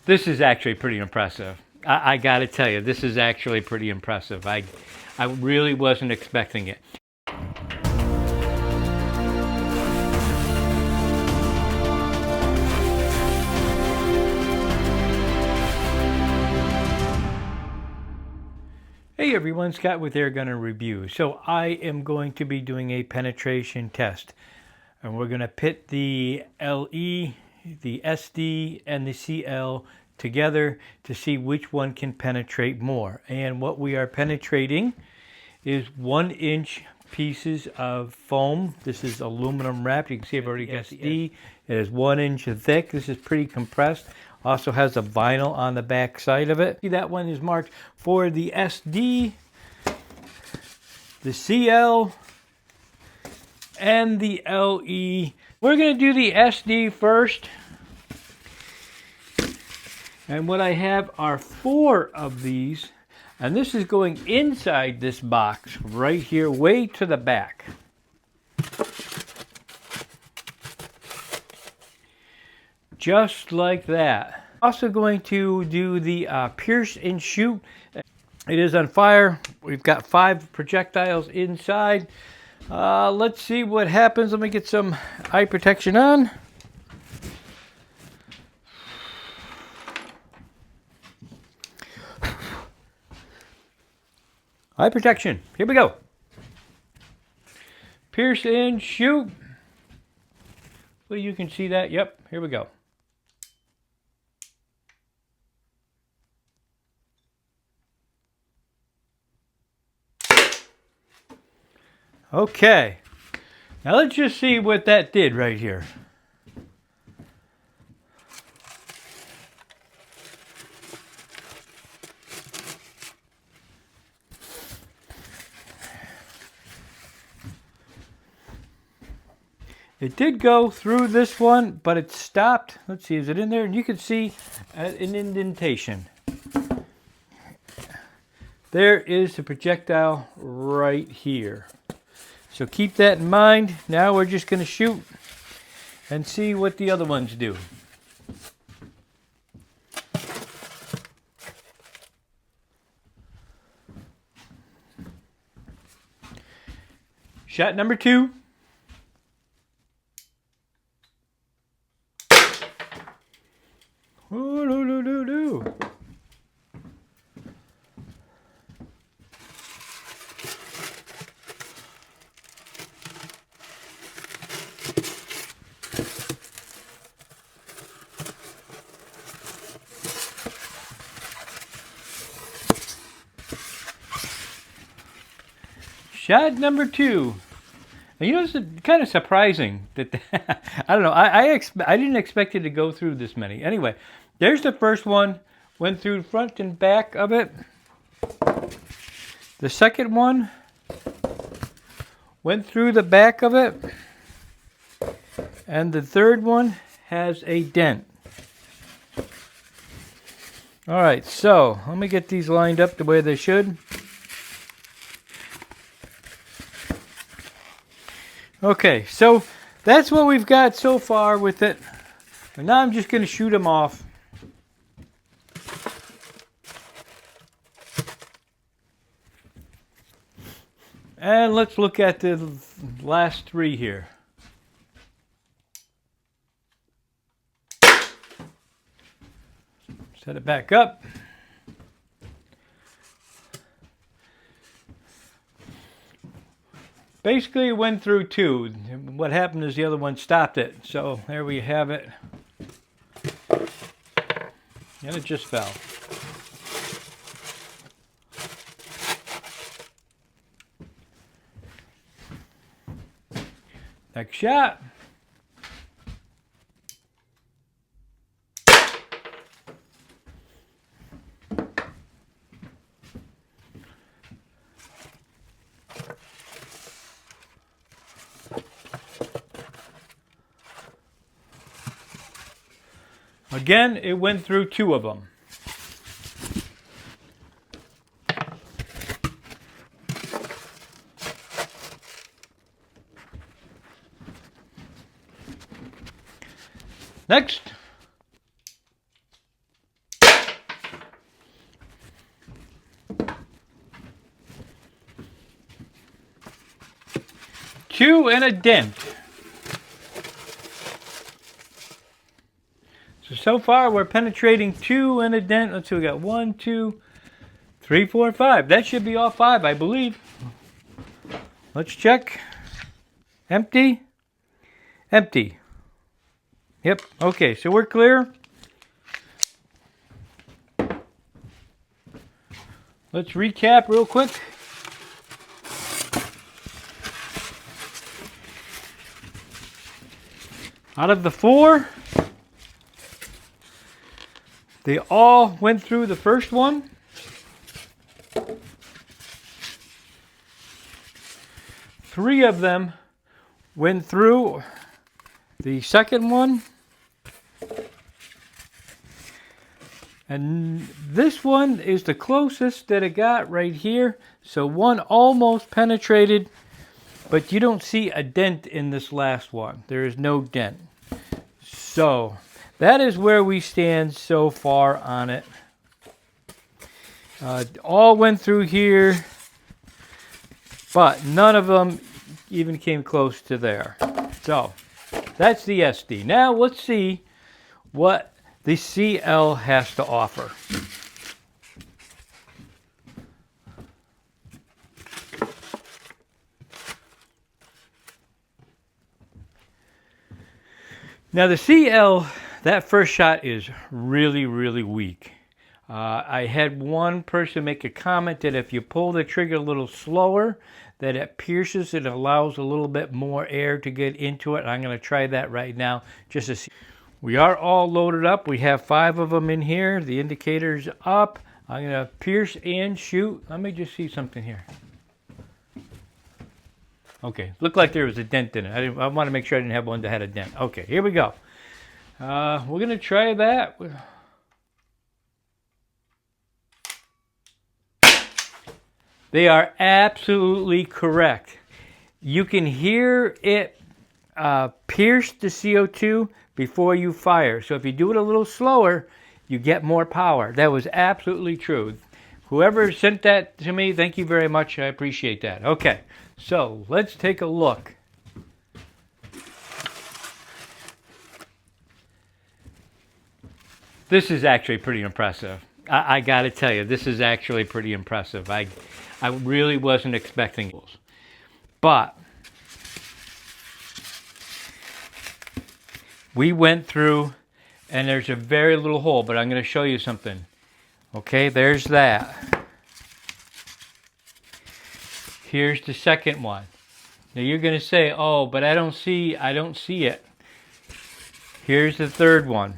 This is actually pretty impressive. I got to tell you, this is actually pretty impressive. I really wasn't expecting it. Hey everyone, Scott with Air Gunner Review. So I am going to be doing a penetration test. And we're going to pit the LE, the SD, and the CL together to see which one can penetrate more. And what we are penetrating is 1-inch pieces of foam. This is aluminum wrapped. You can see I've already got SD. It is 1 inch thick. This is pretty compressed. Also has a vinyl on the back side of it. That one is marked for the SD, the CL, and the LE. We're going to do the SD first. And what I have are 4 of these. And this is going inside this box right here, way to the back. Just like that. Also going to do the pierce and shoot. It is on fire. We've got 5 projectiles inside. Let's see what happens. Let me get some eye protection on. Eye protection. Here we go. Pierce and shoot. Well, you can see that. Yep, here we go. Okay, now let's just see what that did right here. It did go through this one, but it stopped. Let's see, is it in there? And you can see an indentation. There is the projectile right here. So keep that in mind. Now we're just going to shoot and see what the other ones do. Shot number 2. Ooh, doo, doo, doo, doo. Shot number 2. And you know, it's kind of surprising that I don't know. I didn't expect it to go through this many. Anyway, there's the first one. Went through front and back of it. The second one went through the back of it. And the third one has a dent. All right, so let me get these lined up the way they should. Okay, so that's what we've got so far with it. And now I'm just going to shoot them off. And let's look at the last 3 here. Set it back up. Basically, it went through 2. What happened is the other one stopped it. So there we have it. And it just fell. Next shot. Again, it went through 2 of them. Next. 2 and a dent. So far we're penetrating 2 and a dent. Let's see, we got 1, 2, 3, 4, 5. That should be all 5, I believe. Let's check. Empty. Empty. Yep. Okay, so we're clear. Let's recap real quick. Out of the 4, they all went through the first one. Three of them went through the second one. And this one is the closest that it got right here. So one almost penetrated, but you don't see a dent in this last one. There is no dent. So that is where we stand so far on it. All went through here, but none of them even came close to there. So that's the SD. Now let's see what the CL has to offer. Now the CL, that first shot is really, really weak. I had one person make a comment that if you pull the trigger a little slower, that it pierces, it allows a little bit more air to get into it. I'm going to try that right now just to see. We are all loaded up. We have 5 of them in here. The indicator's up. I'm going to pierce and shoot. Let me just see something here. Okay, looked like there was a dent in it. I want to make sure I didn't have one that had a dent. Okay, here we go. We're going to try that. They are absolutely correct. You can hear it pierce the CO2 before you fire. So if you do it a little slower, you get more power. That was absolutely true. Whoever sent that to me, thank you very much. I appreciate that. Okay, so let's take a look. This is actually pretty impressive. I got to tell you, this is actually pretty impressive. I really wasn't expecting it. But we went through, and there's a very little hole, but I'm going to show you something. Okay, there's that. Here's the second one. Now you're going to say, oh, but I don't see it. Here's the third one.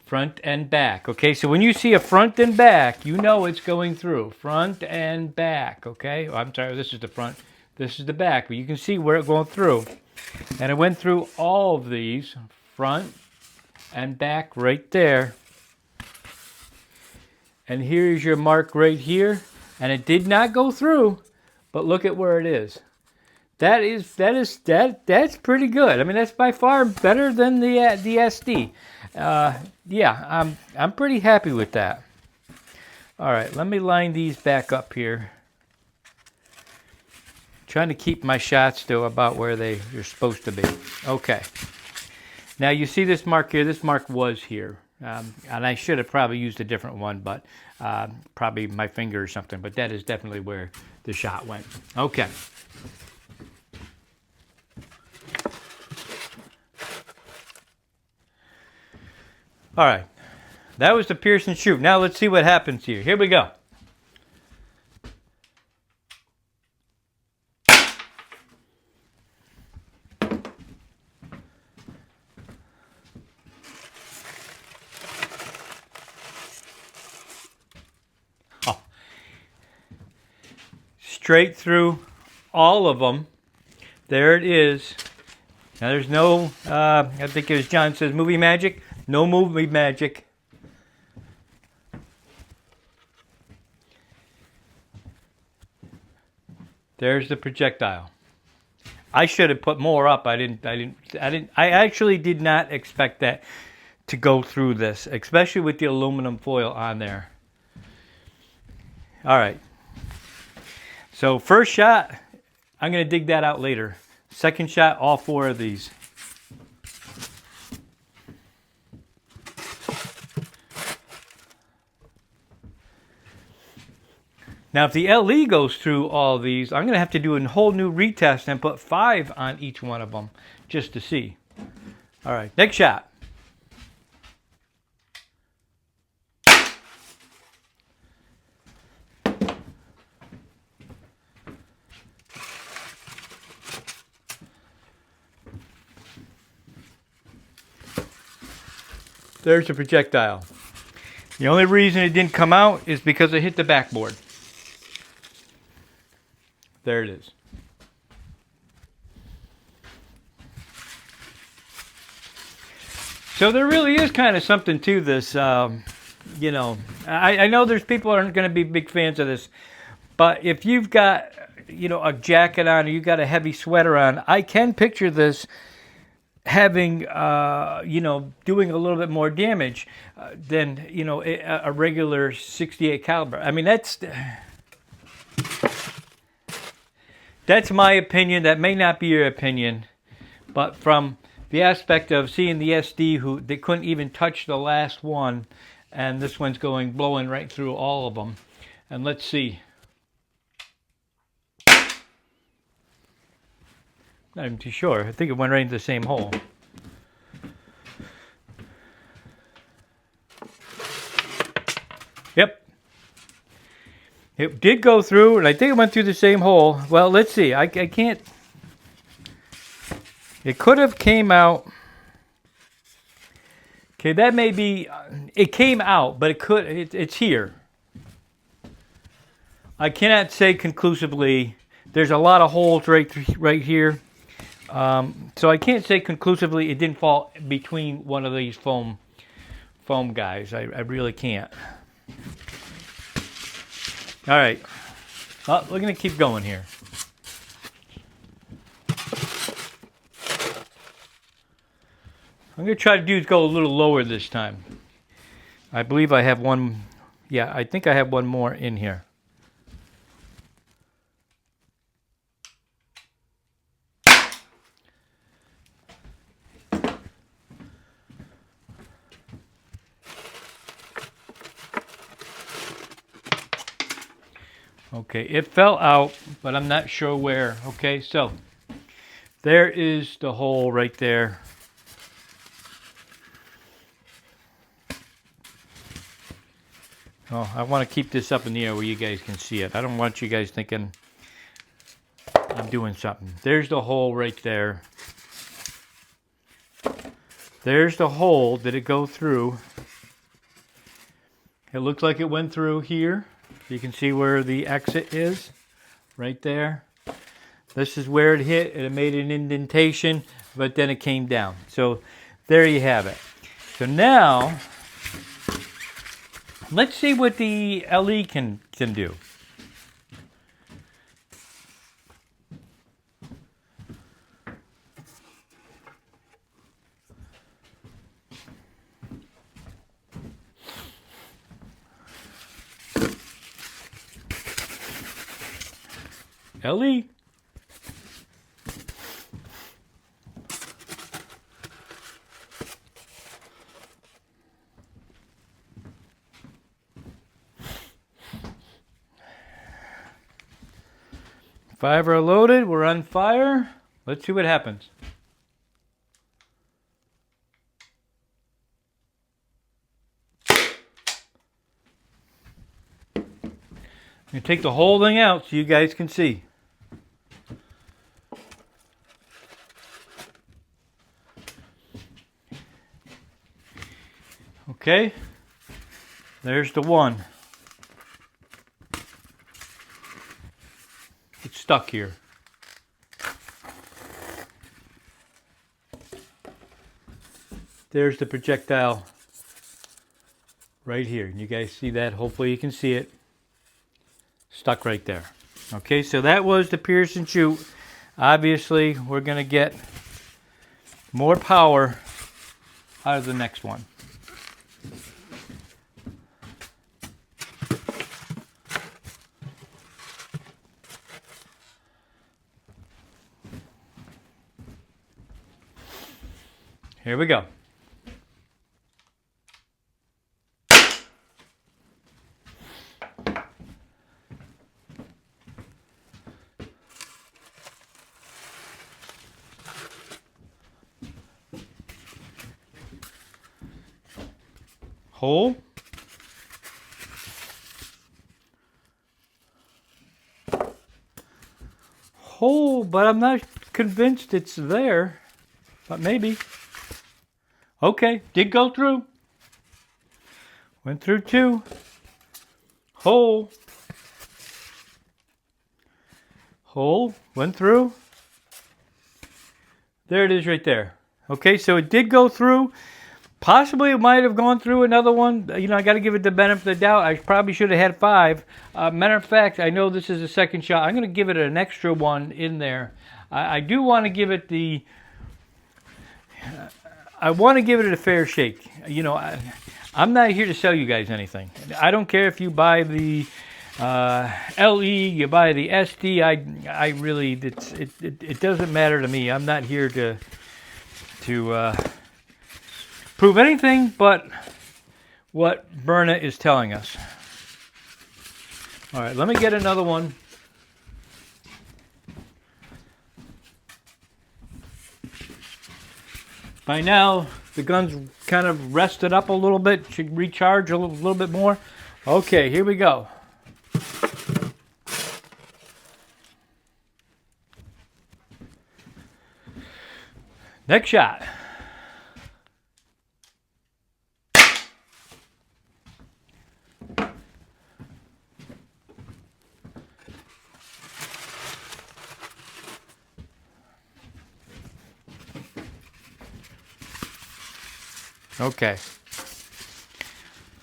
Front and back. Okay, so when you see a front and back, you know it's going through. Front and back, okay? Oh, I'm sorry, this is the front. This is the back, but you can see where it's going through. And it went through all of these, front and back right there. And here's your mark right here. And it did not go through, but look at where it is. That's pretty good. I mean, that's by far better than the SD. Yeah, I'm pretty happy with that. All right, let me line these back up here. Trying to keep my shots still about where they're supposed to be. Okay. Now you see this mark here. This mark was here. And I should have probably used a different one, but probably my finger or something. But that is definitely where the shot went. Okay. All right. That was the pierce and shoot. Now let's see what happens here. Here we go. Straight through all of them. There it is. Now there's no, I think as John says, movie magic. No movie magic. There's the projectile. I should have put more up. I actually did not expect that to go through this, especially with the aluminum foil on there. All right. So first shot, I'm going to dig that out later. Second shot, all 4 of these. Now, if the LE goes through all these, I'm going to have to do a whole new retest and put 5 on each one of them just to see. All right, next shot. There's the projectile. The only reason it didn't come out is because it hit the backboard. There it is. So there really is kind of something to this. You know, I know there's people that aren't going to be big fans of this, but if you've got, you know, a jacket on or you've got a heavy sweater on, I can picture this having, you know, doing a little bit more damage than, you know, a regular 68 caliber. I mean, that's my opinion. That may not be your opinion, but from the aspect of seeing the SD, they couldn't even touch the last one, and this one's blowing right through all of them. And let's see. Not even too sure. I think it went right into the same hole. Yep. It did go through, and I think it went through the same hole. Well, let's see. I can't. It could have came out. Okay, that may be. It came out, but it could. It's here. I cannot say conclusively. There's a lot of holes right here. So I can't say conclusively it didn't fall between one of these foam guys. I really can't. All right. Well, we're going to keep going here. I'm going to try to go a little lower this time. I believe I have one. Yeah, I think I have one more in here. Okay, it fell out, but I'm not sure where. Okay, so there is the hole right there. Oh, I want to keep this up in the air where you guys can see it. I don't want you guys thinking I'm doing something. There's the hole right there. There's the hole. Did it go through? It looks like it went through here. You can see where the exit is, right there. This is where it hit. It made an indentation, but then it came down. So there you have it. So now, let's see what the LE can do. LE. Five are loaded. We're on fire. Let's see what happens. I'm going to take the whole thing out so you guys can see. Okay, there's the one. It's stuck here. There's the projectile right here. You guys see that? Hopefully you can see it. Stuck right there. Okay, so that was the pierce and shoot. Obviously, we're going to get more power out of the next one. Here we go. Hole. Hole, but I'm not convinced it's there. But maybe. Okay, did go through. Went through 2. Hole. Hole, went through. There it is right there. Okay, so it did go through. Possibly it might have gone through another one. You know, I got to give it the benefit of the doubt. I probably should have had 5. Matter of fact, I know this is the second shot. I'm going to give it an extra one in there. I do want to give it the... I want to give it a fair shake. You know, I'm not here to sell you guys anything. I don't care if you buy the LE, you buy the SD. I really, it doesn't matter to me. I'm not here to prove anything but what Byrna is telling us. All right, let me get another one. By now, the gun's kind of rested up a little bit. Should recharge a little bit more. Okay, here we go. Next shot. Okay.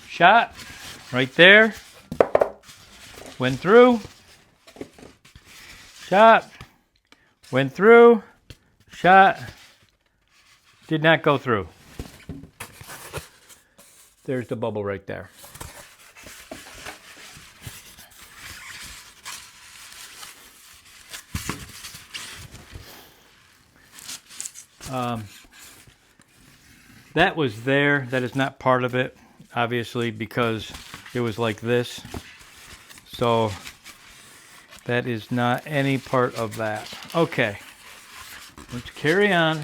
Shot right there. Went through. Shot. Went through. Shot. Did not go through. There's the bubble right there. That was there. That is not part of it, obviously, because it was like this. So that is not any part of that. Okay, let's carry on.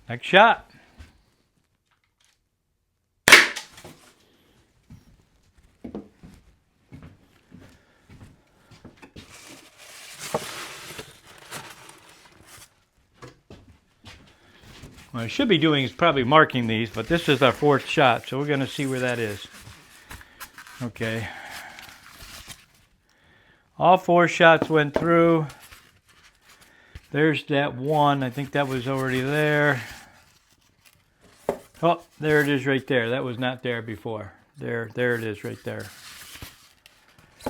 Next shot. What I should be doing is probably marking these, but this is our 4th shot, so we're going to see where that is. Okay. All 4 shots went through. There's that one. I think that was already there. Oh, there it is right there. That was not there before. There it is right there.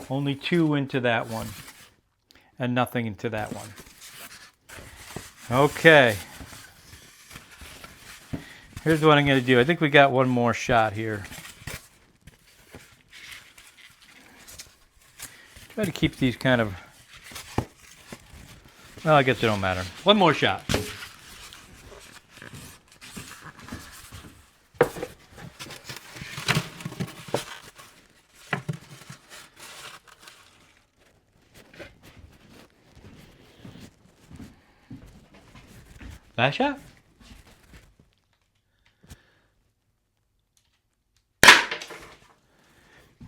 Only 2 into that one, and nothing into that one. Okay. Here's what I'm going to do. I think we got one more shot here. Try to keep these kind of... Well, I guess it don't matter. One more shot. Last shot.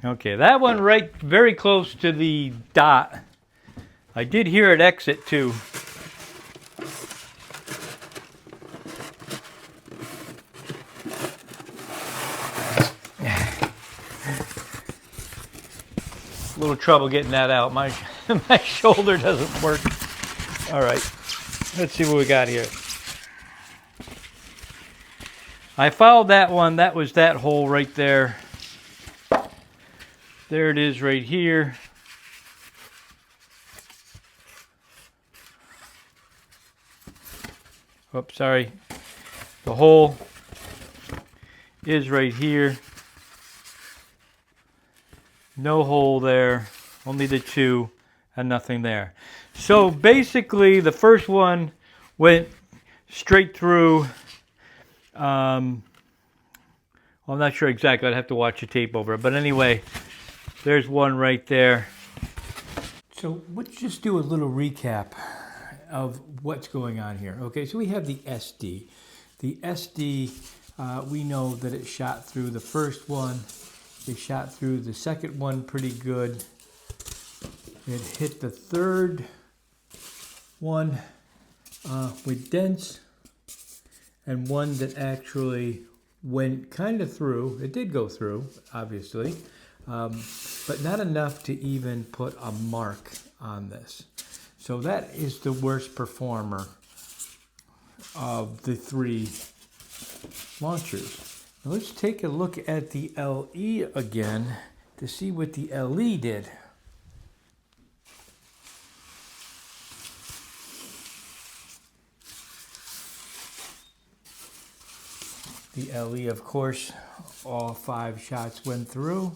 Okay, that one right very close to the dot. I did hear it exit too. A little trouble getting that out. My shoulder doesn't work. All right, let's see what we got here. I followed that one. That was that hole right there. There it is right here. Oops, sorry. The hole is right here. No hole there, only the two and nothing there. So basically the first one went straight through. I'm not sure exactly, I'd have to watch the tape over it, but anyway, there's one right there. So let's just do a little recap of what's going on here. Okay, so we have the SD. The SD, we know that it shot through the first one. It shot through the second one pretty good. It hit the third one with dents, and one that actually went kind of through. It did go through, obviously, but not enough to even put a mark on this. So that is the worst performer of the three launchers. Now let's take a look at the LE again to see what the LE did. The LE, of course, all 5 shots went through.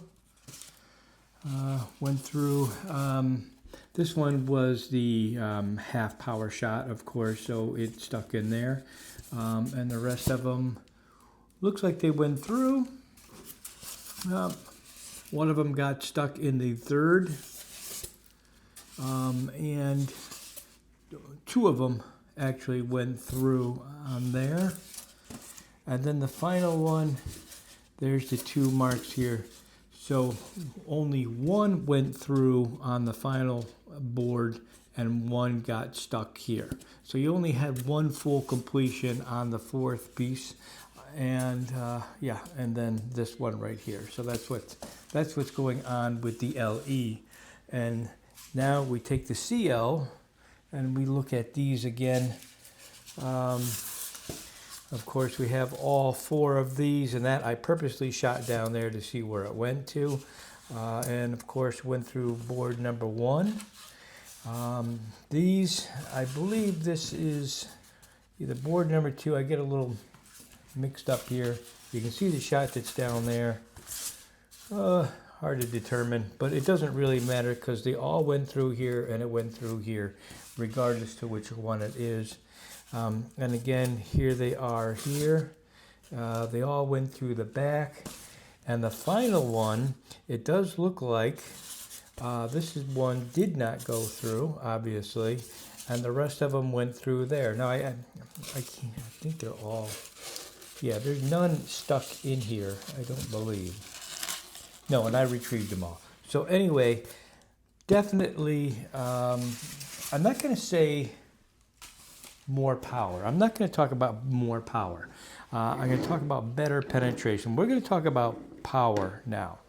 This one was the half power shot, of course, so it stuck in there. And the rest of them looks like they went through. One of them got stuck in the third. And 2 of them actually went through on there. And then the final one, there's the 2 marks here. So only 1 went through on the final board and 1 got stuck here. So you only had 1 full completion on the 4th piece. And yeah, and then this one right here. So that's what's going on with the LE. And now we take the CL and we look at these again. Of course, we have all 4 of these, and that I purposely shot down there to see where it went to. And of course, went through board number 1. These, I believe this is either board number 2. I get a little mixed up here. You can see the shot that's down there. Hard to determine, but it doesn't really matter because they all went through here and it went through here, regardless to which one it is. And again, here they are here. They all went through the back. And the final one, it does look like this is one did not go through, obviously, and the rest of them went through there. Now, I think they're all, yeah, there's none stuck in here, I don't believe. No, and I retrieved them all. So anyway, definitely, I'm not going to say more power. I'm not going to talk about more power. I'm going to talk about better penetration. We're going to talk about power now.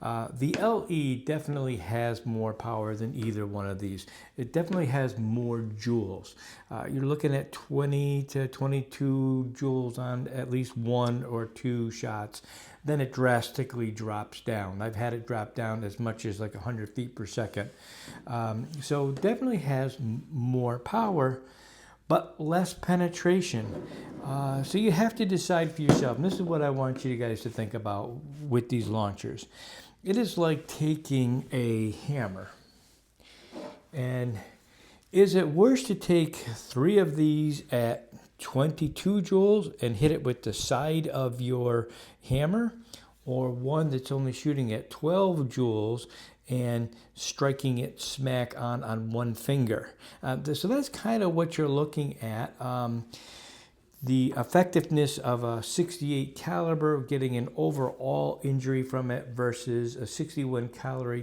The LE definitely has more power than either one of these. It definitely has more joules. You're looking at 20 to 22 joules on at least 1 or 2 shots. Then it drastically drops down. I've had it drop down as much as like 100 feet per second. So definitely has more power, but less penetration. So you have to decide for yourself. And this is what I want you guys to think about with these launchers. It is like taking a hammer. And is it worse to take 3 of these at 22 joules and hit it with the side of your hammer, or one that's only shooting at 12 joules and striking it smack on one finger? So that's kind of what you're looking at. The effectiveness of a 68 caliber, getting an overall injury from it, versus a 61 caliber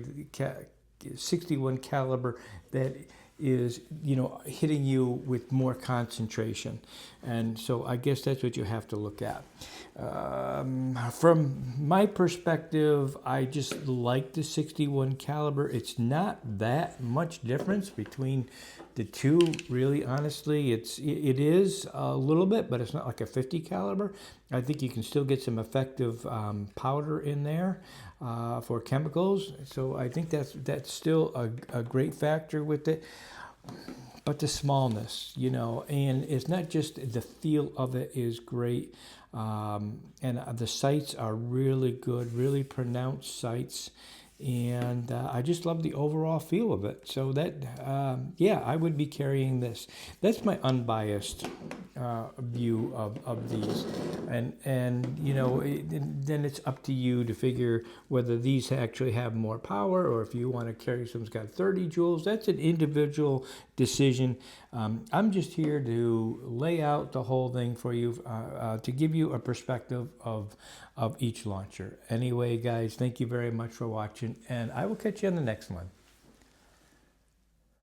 that is, you know, hitting you with more concentration. And so I guess that's what you have to look at. From my perspective, I just like the 61 caliber. It's not that much difference between the two, really, honestly. It is a little bit, but it's not like a 50 caliber. I think you can still get some effective powder in there for chemicals. So I think that's still a great factor with it. But the smallness, you know, and it's not just the feel of it is great. And the sights are really good, really pronounced sights. and I just love the overall feel of it. So that, yeah, I would be carrying this. That's my unbiased view of these, and you know, then it's up to you to figure whether these actually have more power, or if you want to carry something that's got 30 joules. That's an individual decision. I'm just here to lay out the whole thing for you, to give you a perspective of each launcher. Anyway, guys, thank you very much for watching, and I will catch you on the next one.